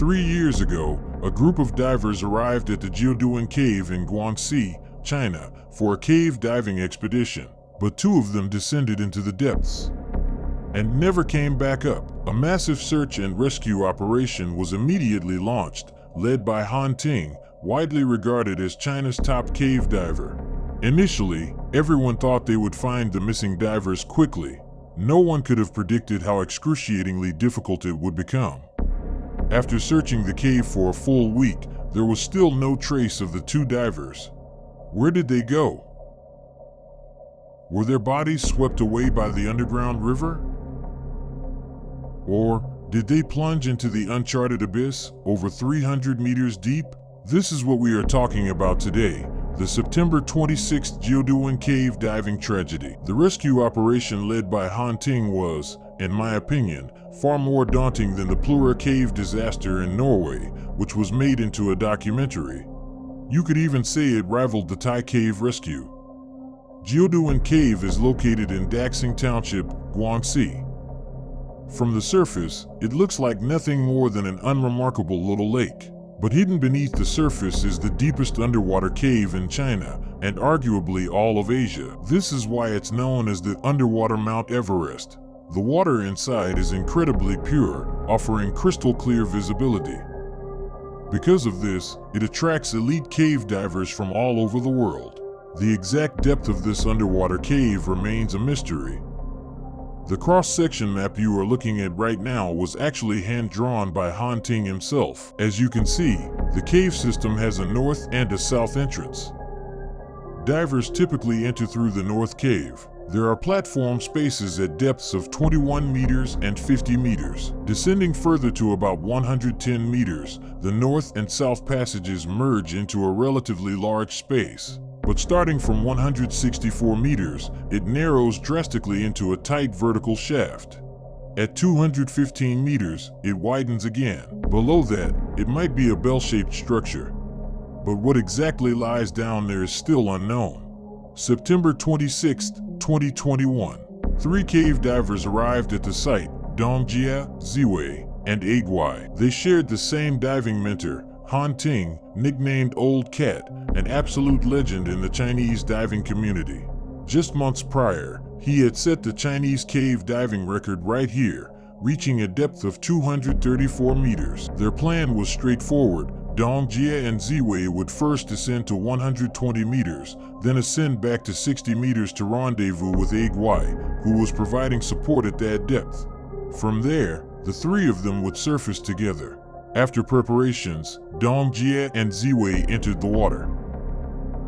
3 years ago, a group of divers arrived at the Jiudun Cave in Guangxi, China, for a cave diving expedition, but 2 of them descended into the depths and never came back up. A massive search and rescue operation was immediately launched, led by Ting, widely regarded as China's top cave diver. Initially, everyone thought they would find the missing divers quickly. No one could have predicted how excruciatingly difficult it would become. After searching the cave for a full week, there was still no trace of the 2 divers. Where did they go? Were their bodies swept away by the underground river? Or did they plunge into the uncharted abyss, over 300 meters deep? This is what we are talking about today, the September 26th Jiudun Cave diving tragedy. The rescue operation led by Ting was, in my opinion, far more daunting than the Plura Cave disaster in Norway, which was made into a documentary. You could even say it rivaled the Thai cave rescue. Jiudun Cave is located in Daxing Township, Guangxi. From the surface, it looks like nothing more than an unremarkable little lake. But hidden beneath the surface is the deepest underwater cave in China, and arguably all of Asia. This is why it's known as the underwater Mount Everest. The water inside is incredibly pure, offering crystal clear visibility. Because of this, it attracts elite cave divers from all over the world. The exact depth of this underwater cave remains a mystery. The cross-section map you are looking at right now was actually hand-drawn by Ting himself. As you can see, the cave system has a north and a south entrance. Divers typically enter through the north cave. There are platform spaces at depths of 21 meters and 50 meters. Descending further to about 110 meters, the north and south passages merge into a relatively large space. But starting from 164 meters, it narrows drastically into a tight vertical shaft. At 215 meters, it widens again. Below that, it might be a bell-shaped structure. But what exactly lies down there is still unknown. September 26, 2021. 3 cave divers arrived at the site, Gong, Ziwei, and Ziwei. They shared the same diving mentor, Ting, nicknamed Old Cat, an absolute legend in the Chinese diving community. Just months prior, he had set the Chinese cave diving record right here, reaching a depth of 234 meters. Their plan was straightforward. Gong and Ziwei would first descend to 120 meters, then ascend back to 60 meters to rendezvous with Ziwei, who was providing support at that depth. From there, the 3 of them would surface together. After preparations, Gong and Ziwei entered the water.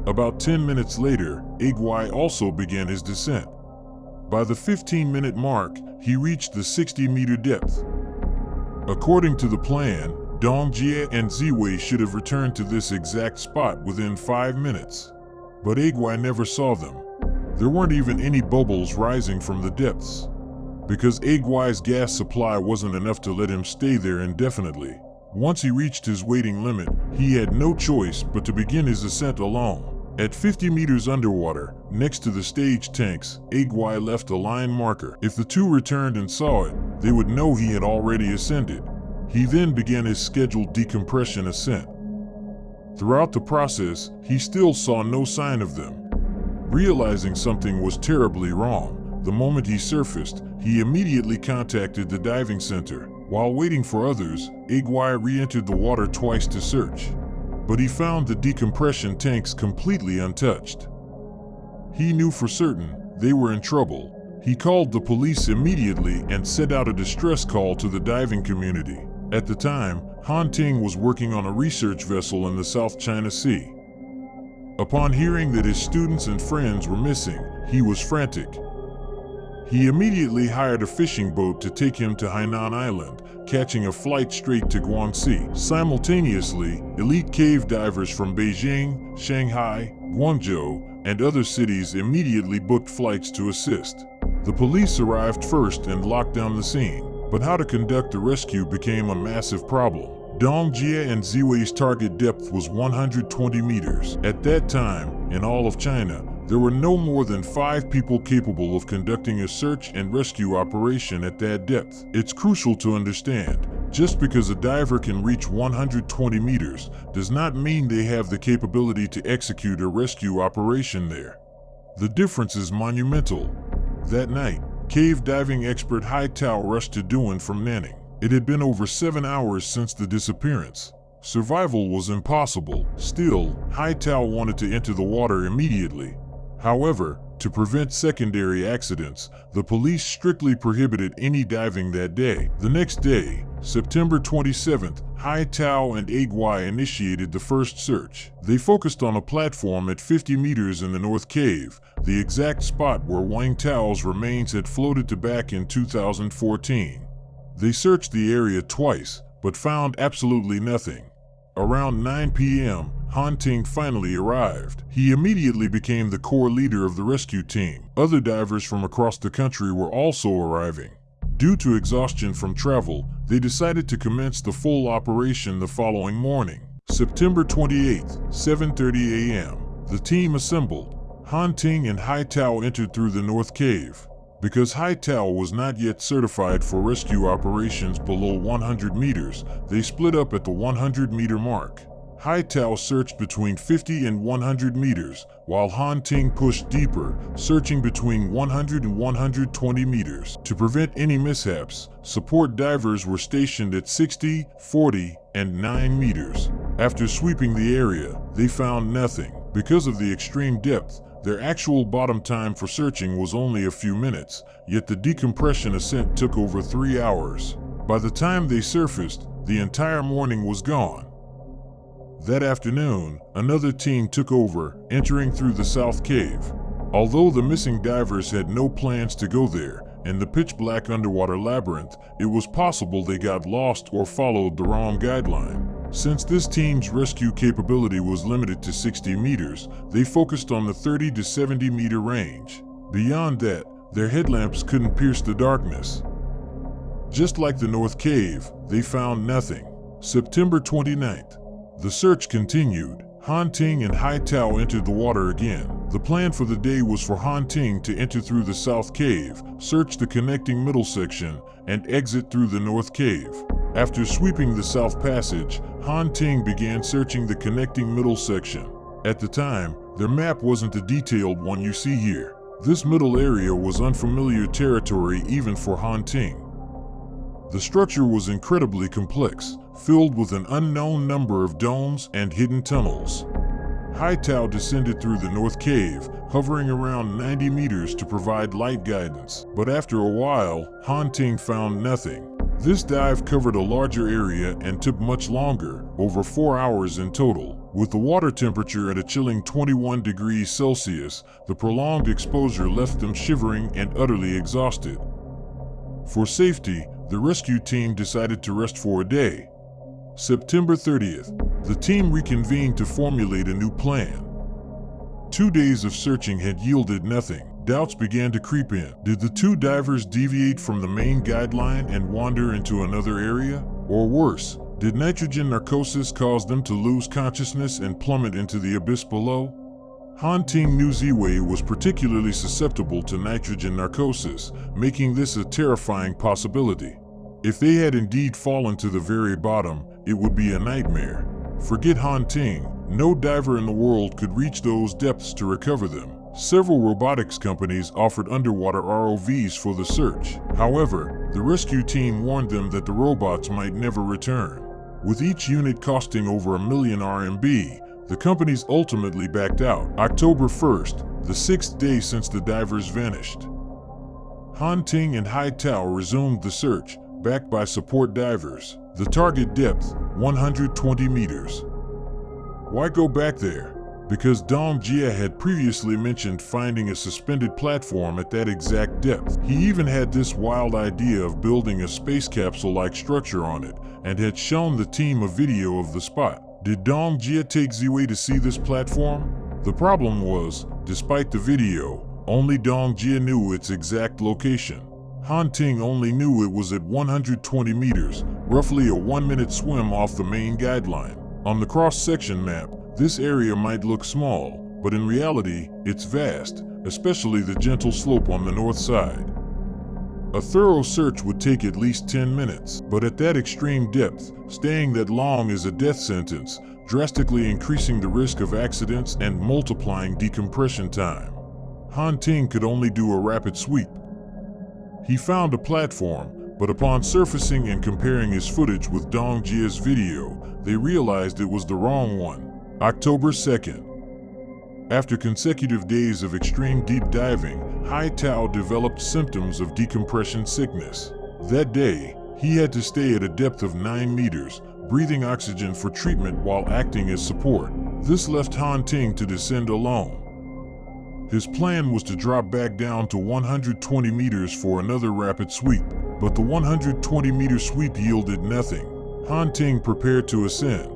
About 10 minutes later, Ziwei also began his descent. By the 15-minute mark, he reached the 60-meter depth. According to the plan, Gong and Ziwei should have returned to this exact spot within 5 minutes. But Ziwei never saw them. There weren't even any bubbles rising from the depths. Because Ziwei's gas supply wasn't enough to let him stay there indefinitely. Once he reached his waiting limit, he had no choice but to begin his ascent alone. At 50 meters underwater, next to the stage tanks, Ziwei left a line marker. If the 2 returned and saw it, they would know he had already ascended. He then began his scheduled decompression ascent. Throughout the process, he still saw no sign of them. Realizing something was terribly wrong, the moment he surfaced, he immediately contacted the diving center. While waiting for others, Ziwei re-entered the water twice to search. But he found the decompression tanks completely untouched. He knew for certain they were in trouble. He called the police immediately and sent out a distress call to the diving community. At the time, Ting was working on a research vessel in the South China Sea. Upon hearing that his students and friends were missing, he was frantic. He immediately hired a fishing boat to take him to Hainan Island, catching a flight straight to Guangxi. Simultaneously, elite cave divers from Beijing, Shanghai, Guangzhou, and other cities immediately booked flights to assist. The police arrived first and locked down the scene. But how to conduct the rescue became a massive problem. Gong and Ziwei's target depth was 120 meters. At that time, in all of China, there were no more than 5 people capable of conducting a search and rescue operation at that depth. It's crucial to understand, Just because a diver can reach 120 meters does not mean they have the capability to execute a rescue operation there. The difference is monumental. That night, cave diving expert Hai Tao rushed to Duan from Nanning. It had been over 7 hours since the disappearance. Survival was impossible. Still, Hai Tao wanted to enter the water immediately. However, to prevent secondary accidents, the police strictly prohibited any diving that day. The next day, September 27th, Hai Tao and Ziwei initiated the first search. They focused on a platform at 50 meters in the North Cave, the exact spot where Wang Tao's remains had floated to back in 2014. They searched the area twice, but found absolutely nothing. Around 9 p.m., Ting finally arrived. He immediately became the core leader of the rescue team. Other divers from across the country were also arriving. Due to exhaustion from travel, they decided to commence the full operation the following morning. September 28th, 7:30 a.m. The team assembled. Ting and Hai Tao entered through the North Cave. Because Hai Tao was not yet certified for rescue operations below 100 meters, they split up at the 100-meter mark. Hai Tao searched between 50 and 100 meters, while Ting pushed deeper, searching between 100 and 120 meters. To prevent any mishaps, support divers were stationed at 60, 40, and 9 meters. After sweeping the area, they found nothing. Because of the extreme depth, their actual bottom time for searching was only a few minutes, yet the decompression ascent took over 3 hours. By the time they surfaced, the entire morning was gone. That afternoon, another team took over, entering through the South Cave. Although the missing divers had no plans to go there, in the pitch-black underwater labyrinth, it was possible they got lost or followed the wrong guideline. Since this team's rescue capability was limited to 60 meters, they focused on the 30 to 70 meter range. Beyond that, their headlamps couldn't pierce the darkness. Just like the North Cave, they found nothing. September 29th. The search continued. Ting and Hai Tao entered the water again. The plan for the day was for Ting to enter through the South Cave, search the connecting middle section, and exit through the North Cave. After sweeping the South Passage, Ting began searching the connecting middle section. At the time, their map wasn't the detailed one you see here. This middle area was unfamiliar territory even for Ting. The structure was incredibly complex, filled with an unknown number of domes and hidden tunnels. Hai Tao descended through the North Cave, hovering around 90 meters to provide light guidance. But after a while, Ting found nothing. This dive covered a larger area and took much longer, over 4 hours in total. With the water temperature at a chilling 21 degrees Celsius, the prolonged exposure left them shivering and utterly exhausted. For safety, the rescue team decided to rest for a day. September 30th, the team reconvened to formulate a new plan. 2 days of searching had yielded nothing. Doubts began to creep in. Did the two divers deviate from the main guideline and wander into another area? Or worse, did nitrogen narcosis cause them to lose consciousness and plummet into the abyss below? Ting knew Ziwei was particularly susceptible to nitrogen narcosis, making this a terrifying possibility. If they had indeed fallen to the very bottom, it would be a nightmare. Forget Ting, no diver in the world could reach those depths to recover them. Several robotics companies offered underwater ROVs for the search. However, the rescue team warned them that the robots might never return. With each unit costing over $1 million RMB, the companies ultimately backed out. October 1st, the 6th day since the divers vanished. Ting and Hai Tao resumed the search, backed by support divers. The target depth, 120 meters. Why go back there? Because Dong Jia had previously mentioned finding a suspended platform at that exact depth. He even had this wild idea of building a space capsule-like structure on it, and had shown the team a video of the spot. Did Dong Jia take Ziwei to see this platform? The problem was, despite the video, only Dong Jia knew its exact location. Ting only knew it was at 120 meters, roughly a 1-minute swim off the main guideline. On the cross-section map, this area might look small, but in reality, it's vast, especially the gentle slope on the north side. A thorough search would take at least 10 minutes, but at that extreme depth, staying that long is a death sentence, drastically increasing the risk of accidents and multiplying decompression time. Ting could only do a rapid sweep. He found a platform, but upon surfacing and comparing his footage with Dongjie's video, they realized it was the wrong one. October 2nd. After consecutive days of extreme deep diving, Hai Tao developed symptoms of decompression sickness. That day, he had to stay at a depth of 9 meters, breathing oxygen for treatment while acting as support. This left Ting to descend alone. His plan was to drop back down to 120 meters for another rapid sweep, but the 120-meter sweep yielded nothing. Ting prepared to ascend.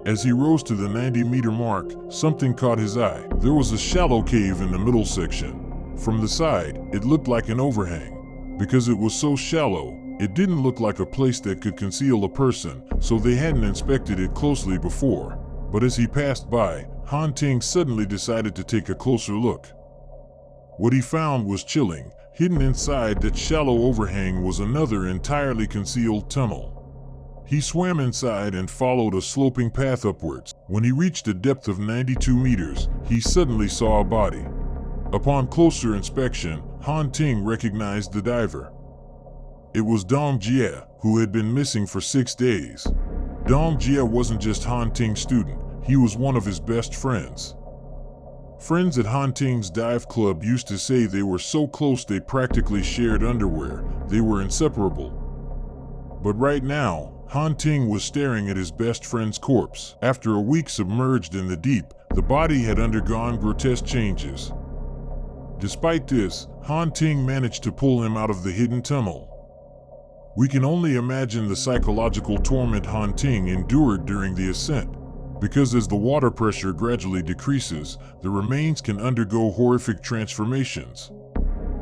As he rose to the 90-meter mark, something caught his eye. There was a shallow cave in the middle section. From the side, it looked like an overhang. Because it was so shallow, it didn't look like a place that could conceal a person, so they hadn't inspected it closely before. But as he passed by, Ting suddenly decided to take a closer look. What he found was chilling. Hidden inside that shallow overhang was another entirely concealed tunnel. He swam inside and followed a sloping path upwards. When he reached a depth of 92 meters, he suddenly saw a body. Upon closer inspection, Ting recognized the diver. It was Dongjie, who had been missing for 6 days. Dongjie wasn't just Ting's student, he was one of his best friends. Friends at Ting's dive club used to say they were so close they practically shared underwear. They were inseparable. But right now, Ting was staring at his best friend's corpse. After a week submerged in the deep, the body had undergone grotesque changes. Despite this, Ting managed to pull him out of the hidden tunnel. We can only imagine the psychological torment Ting endured during the ascent, because as the water pressure gradually decreases, the remains can undergo horrific transformations.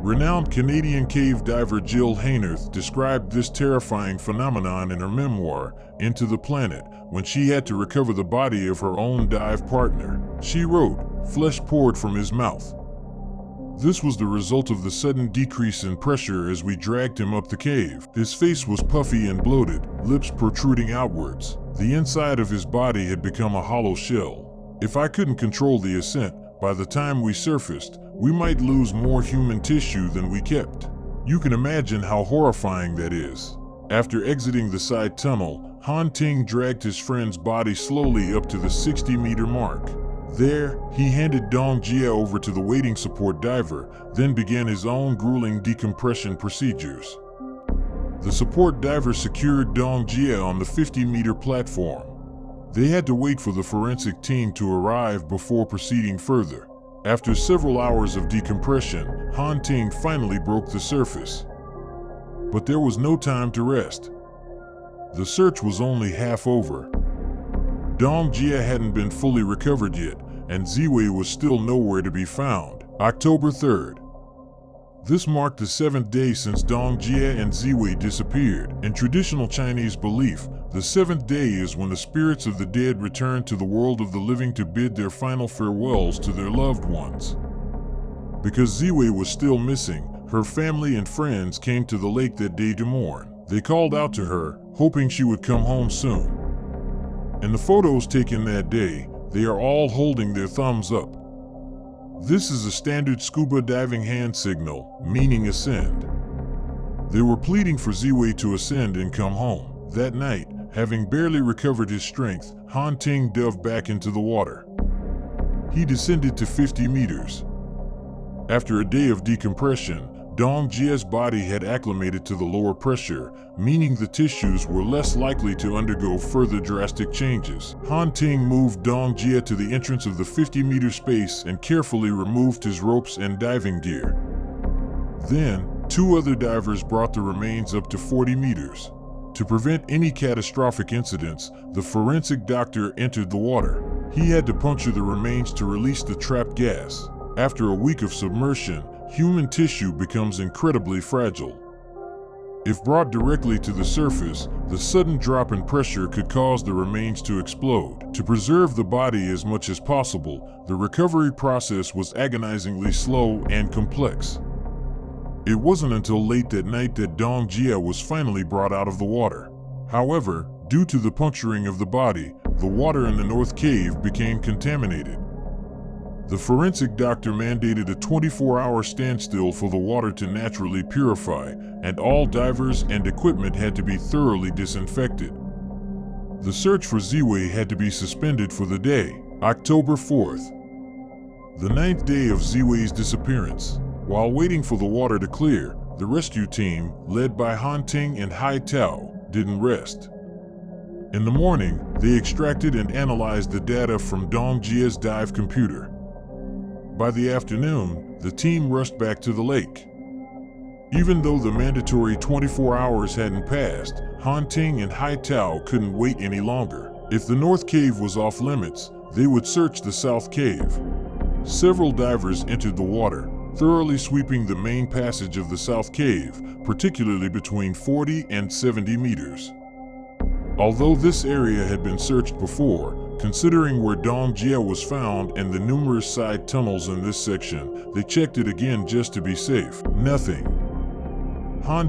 Renowned Canadian cave diver Jill Haynerth described this terrifying phenomenon in her memoir, Into the Planet, when she had to recover the body of her own dive partner. She wrote, "Flesh poured from his mouth." This was the result of the sudden decrease in pressure as we dragged him up the cave. His face was puffy and bloated, lips protruding outwards. The inside of his body had become a hollow shell. If I couldn't control the ascent, by the time we surfaced, we might lose more human tissue than we kept. You can imagine how horrifying that is. After exiting the side tunnel, Ting dragged his friend's body slowly up to the 60-meter mark. There, he handed Dongjie over to the waiting support diver, then began his own grueling decompression procedures. The support diver secured Dongjie on the 50-meter platform. They had to wait for the forensic team to arrive before proceeding further. After several hours of decompression, Ting finally broke the surface. But there was no time to rest. The search was only half over. Dongjie hadn't been fully recovered yet, and Ziwei was still nowhere to be found. October 3rd. This marked the 7th day since Dongjie and Ziwei disappeared. In traditional Chinese belief, the 7th day is when the spirits of the dead return to the world of the living to bid their final farewells to their loved ones. Because Ziwei was still missing, her family and friends came to the lake that day to mourn. They called out to her, hoping she would come home soon. In the photos taken that day, they are all holding their thumbs up. This is a standard scuba diving hand signal, meaning ascend. They were pleading for Ziwei to ascend and come home. That night, having barely recovered his strength, Ting dove back into the water. He descended to 50 meters. After a day of decompression, Dongjie's body had acclimated to the lower pressure, meaning the tissues were less likely to undergo further drastic changes. Ting moved Dongjie to the entrance of the 50-meter space and carefully removed his ropes and diving gear. Then, 2 other divers brought the remains up to 40 meters. To prevent any catastrophic incidents, the forensic doctor entered the water. He had to puncture the remains to release the trapped gas. After a week of submersion, human tissue becomes incredibly fragile. If brought directly to the surface, the sudden drop in pressure could cause the remains to explode. To preserve the body as much as possible, the recovery process was agonizingly slow and complex. It wasn't until late that night that Dong Jia was finally brought out of the water. However, due to the puncturing of the body, the water in the North Cave became contaminated. The forensic doctor mandated a 24-hour standstill for the water to naturally purify, and all divers and equipment had to be thoroughly disinfected. The search for Ziwei had to be suspended for the day, October 4th, the 9th day of Ziwei's disappearance. While waiting for the water to clear, the rescue team, led by Ting and Hai Tao, didn't rest. In the morning, they extracted and analyzed the data from Dong Jia's dive computer. By the afternoon, the team rushed back to the lake. Even though the mandatory 24 hours hadn't passed, Ting and Hai Tao couldn't wait any longer. If the North Cave was off limits, they would search the South Cave. Several divers entered the water, thoroughly sweeping the main passage of the South Cave, particularly between 40 and 70 meters. Although this area had been searched before, considering where Dong Jia was found and the numerous side tunnels in this section, they checked it again just to be safe. Nothing.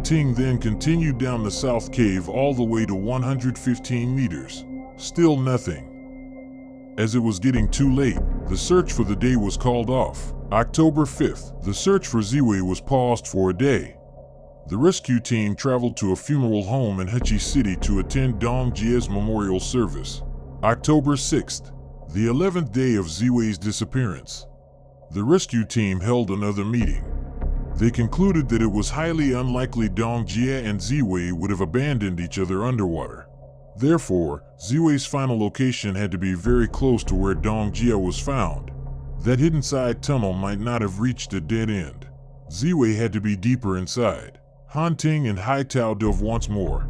Ting then continued down the South Cave all the way to 115 meters. Still nothing. As it was getting too late, the search for the day was called off. October 5th, the search for Ziwei was paused for a day. The rescue team traveled to a funeral home in Hechi City to attend Dong Jia's memorial service. October 6th, the 11th day of Ziwei's disappearance. The rescue team held another meeting. They concluded that it was highly unlikely Dong Jia and Ziwei would have abandoned each other underwater. Therefore, Ziwei's final location had to be very close to where Dong Jia was found. That hidden side tunnel might not have reached a dead end. Ziwei had to be deeper inside. Ting and Hai Tao dove once more.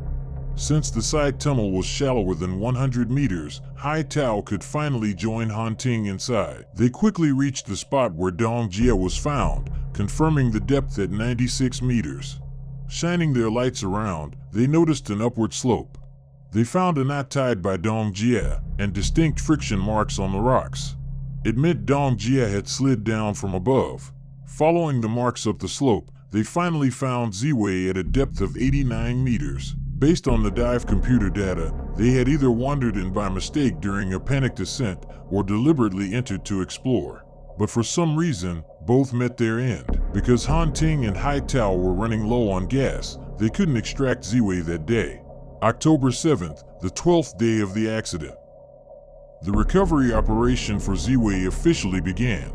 Since the side tunnel was shallower than 100 meters, Hai Tao could finally join Ting inside. They quickly reached the spot where Dong Jia was found, confirming the depth at 96 meters. Shining their lights around, they noticed an upward slope. They found a knot tied by Dong Jia and distinct friction marks on the rocks. It meant Dong Jia had slid down from above. Following the marks up the slope, they finally found Ziwei at a depth of 89 meters. Based on the dive computer data, they had either wandered in by mistake during a panicked ascent or deliberately entered to explore. But for some reason, both met their end. Because Ting and Hai Tao were running low on gas, they couldn't extract Ziwei that day. October 7th, the 12th day of the accident. The recovery operation for Ziwei officially began.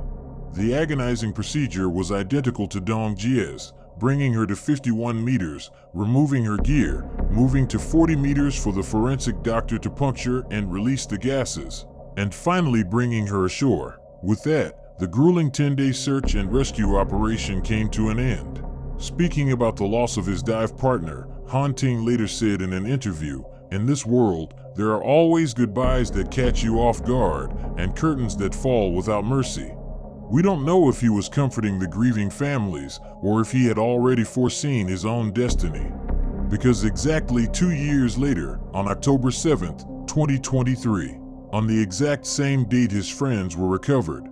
The agonizing procedure was identical to Dong Jia's, bringing her to 51 meters, removing her gear, moving to 40 meters for the forensic doctor to puncture and release the gases, and finally bringing her ashore. With that, the grueling 10-day search and rescue operation came to an end. Speaking about the loss of his dive partner, Ting later said in an interview, "In this world, there are always goodbyes that catch you off guard and curtains that fall without mercy." We don't know if he was comforting the grieving families or if he had already foreseen his own destiny. Because exactly 2 years later, on October 7th, 2023, on the exact same date his friends were recovered,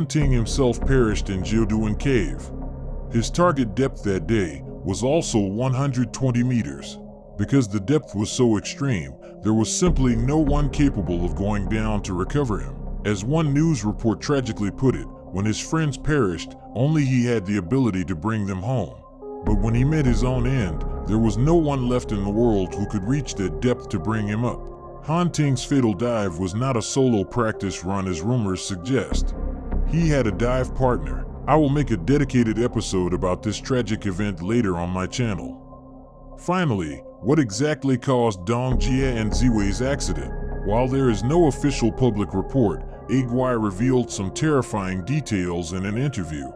Ting himself perished in Jiudun Cave. His target depth that day was also 120 meters. Because the depth was so extreme, there was simply no one capable of going down to recover him. As one news report tragically put it, when his friends perished, only he had the ability to bring them home. But when he met his own end, there was no one left in the world who could reach that depth to bring him up. Ting's fatal dive was not a solo practice run as rumors suggest. He had a dive partner. I will make a dedicated episode about this tragic event later on my channel. Finally, what exactly caused Dong Jia and Ziwei's accident? While there is no official public report, Ziwei revealed some terrifying details in an interview.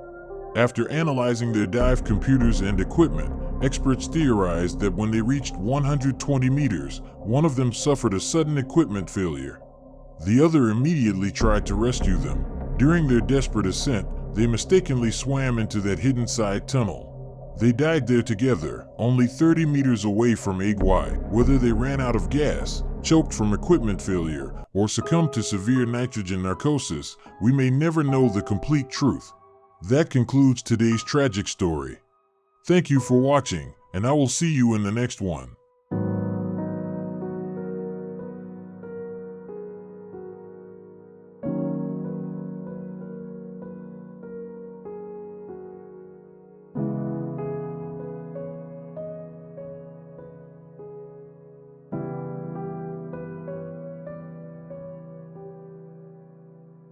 After analyzing their dive computers and equipment, experts theorized that when they reached 120 meters, one of them suffered a sudden equipment failure. The other immediately tried to rescue them. During their desperate ascent, they mistakenly swam into that hidden side tunnel. They died there together, only 30 meters away from Ziwei. Whether they ran out of gas, choked from equipment failure, or succumbed to severe nitrogen narcosis, we may never know the complete truth. That concludes today's tragic story. Thank you for watching, and I will see you in the next one.